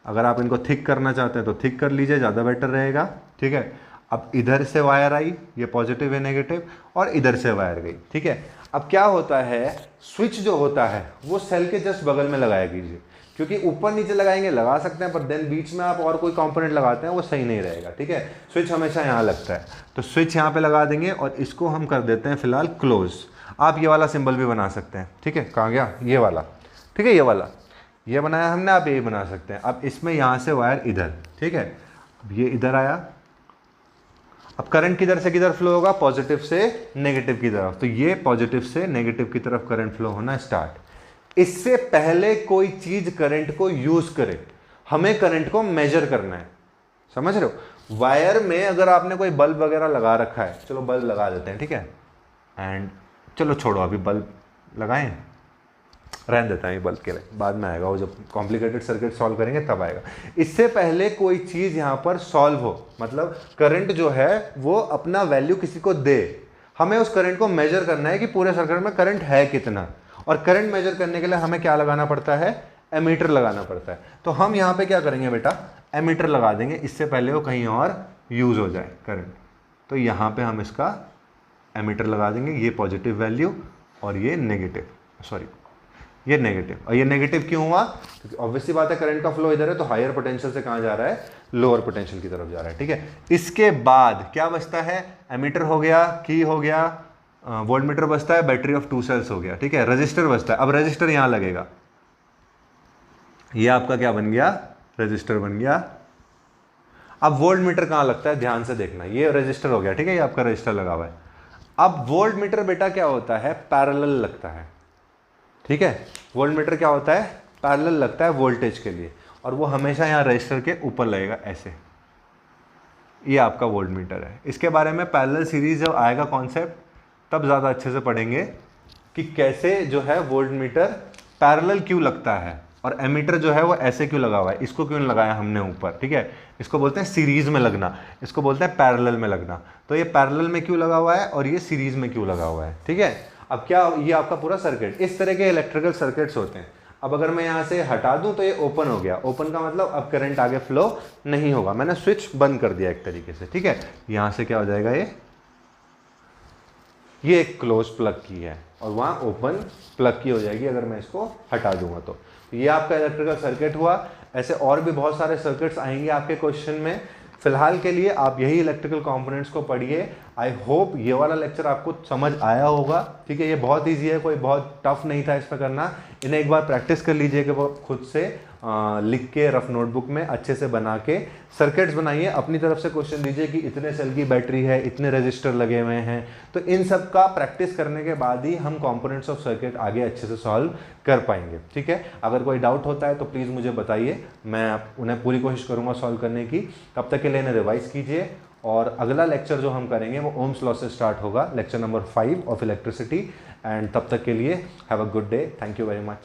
अगर आप इनको थिक करना चाहते हैं तो थिक कर लीजिए, ज़्यादा बेटर रहेगा, ठीक है। अब इधर से वायर आई, ये पॉजिटिव है नेगेटिव, और इधर से वायर गई, ठीक है। अब क्या होता है, स्विच जो होता है वो सेल के जस्ट बगल में लगाया कीजिए, क्योंकि ऊपर नीचे लगाएंगे लगा सकते हैं, पर देन बीच में आप और कोई कंपोनेंट लगाते हैं वो सही नहीं रहेगा, ठीक है। स्विच हमेशा यहाँ लगता है, तो स्विच यहाँ पे लगा देंगे, और इसको हम कर देते हैं फिलहाल क्लोज। आप ये वाला सिंबल भी बना सकते हैं, ठीक है, कहाँ गया, ये वाला, ठीक है, ये वाला, ये बनाया हमने, आप ये बना सकते हैं। अब इसमें यहाँ से वायर इधर, ठीक है, अब ये इधर आया। अब करंट किधर से किधर फ्लो होगा, पॉजिटिव से नेगेटिव की तरफ, तो ये पॉजिटिव से नेगेटिव की तरफ करंट फ्लो होना स्टार्ट। इससे पहले कोई चीज करंट को यूज करे, हमें करंट को मेजर करना है, समझ रहे हो। वायर में अगर आपने कोई बल्ब वगैरह लगा रखा है, चलो बल्ब लगा देते हैं, ठीक है, एंड चलो छोड़ो अभी बल्ब लगाएं, रहने देता है ये बल्ब के लिए, बाद में आएगा वो, जब कॉम्प्लिकेटेड सर्किट सॉल्व करेंगे तब आएगा। इससे पहले कोई चीज़ यहाँ पर सॉल्व हो, मतलब करंट जो है वो अपना वैल्यू किसी को दे, हमें उस करंट को मेजर करना है कि पूरे सर्किट में करंट है कितना। और करंट मेजर करने के लिए हमें क्या लगाना पड़ता है, एमीटर लगाना पड़ता है। तो हम यहाँ पे क्या करेंगे बेटा, एमीटर लगा देंगे, इससे पहले वो कहीं और यूज हो जाए करंट। तो यहाँ पे हम इसका एमीटर लगा देंगे, ये पॉजिटिव वैल्यू और ये नेगेटिव, सॉरी ये नेगेटिव। और ये नेगेटिव क्यों हुआ, क्योंकि ऑब्वियसली बात है करंट का फ्लो इधर है, तो हायर पोटेंशियल से कहाँ जा रहा है, लोअर पोटेंशियल की तरफ जा रहा है, ठीक है। इसके बाद क्या बचता है, एमीटर हो गया, की हो गया, वोल्ट मीटर बचता है, बैटरी ऑफ 2 सेल्स हो गया, ठीक है, रजिस्टर बचता है। अब रजिस्टर यहां लगेगा, ये आपका क्या बन गया, रजिस्टर बन गया। अब वोल्ट मीटर कहां लगता है, ध्यान से देखना, ये रजिस्टर हो गया, ठीक है, ये आपका रजिस्टर लगा हुआ है। अब वोल्ट मीटर बेटा क्या होता है, पैरेलल लगता है, ठीक है। वोल्ट मीटर क्या होता है, पैरेलल लगता है वोल्टेज के लिए, और वो हमेशा यहाँ रजिस्टर के ऊपर लगेगा ऐसे। ये आपका वोल्ट मीटर है। इसके बारे में पैरेलल सीरीज जब आएगा कॉन्सेप्ट तब ज़्यादा अच्छे से पढ़ेंगे कि कैसे जो है वोल्ट मीटर पैरेलल क्यों लगता है, और एमीटर जो है वो ऐसे क्यों लगा हुआ है, इसको क्यों लगाया हमने ऊपर, ठीक है। इसको बोलते हैं सीरीज में लगना, इसको बोलते हैं पैरेलल में लगना। तो ये पैरेलल में क्यों लगा हुआ है और ये सीरीज में क्यों लगा हुआ है, ठीक है। अब क्या, ये आपका पूरा सर्किट, इस तरह के इलेक्ट्रिकल सर्किट्स होते हैं। अब अगर मैं यहाँ से हटा दूँ तो ये ओपन हो गया, ओपन का मतलब अब करंट आगे फ्लो नहीं होगा, मैंने स्विच बंद कर दिया एक तरीके से, ठीक है। यहाँ से क्या हो जाएगा, ये एक क्लोज प्लग की है और वहाँ ओपन प्लग की हो जाएगी अगर मैं इसको हटा दूंगा तो। ये आपका इलेक्ट्रिकल सर्किट हुआ। ऐसे और भी बहुत सारे सर्किट्स आएंगे आपके क्वेश्चन में। फिलहाल के लिए आप यही इलेक्ट्रिकल कंपोनेंट्स को पढ़िए। आई होप ये वाला लेक्चर आपको समझ आया होगा, ठीक है। ये बहुत इजी है, कोई बहुत टफ नहीं था इस पर करना। इन्हें एक बार प्रैक्टिस कर लीजिएगा खुद से, लिख के रफ नोटबुक में अच्छे से बना के सर्किट्स बनाइए। अपनी तरफ से क्वेश्चन दीजिए कि इतने सेल की बैटरी है, इतने रजिस्टर लगे हुए हैं। तो इन सब का प्रैक्टिस करने के बाद ही हम कंपोनेंट्स ऑफ सर्किट आगे अच्छे से सॉल्व कर पाएंगे, ठीक है। अगर कोई डाउट होता है तो प्लीज़ मुझे बताइए, मैं उन्हें पूरी कोशिश करूँगा सॉल्व करने की। तब तक के लिए इन्हें रिवाइज कीजिए, और अगला लेक्चर जो हम करेंगे वो ओम्स लॉ से स्टार्ट होगा, lecture number 5 of electricity. And तब तक के लिए have a good day, thank you very much.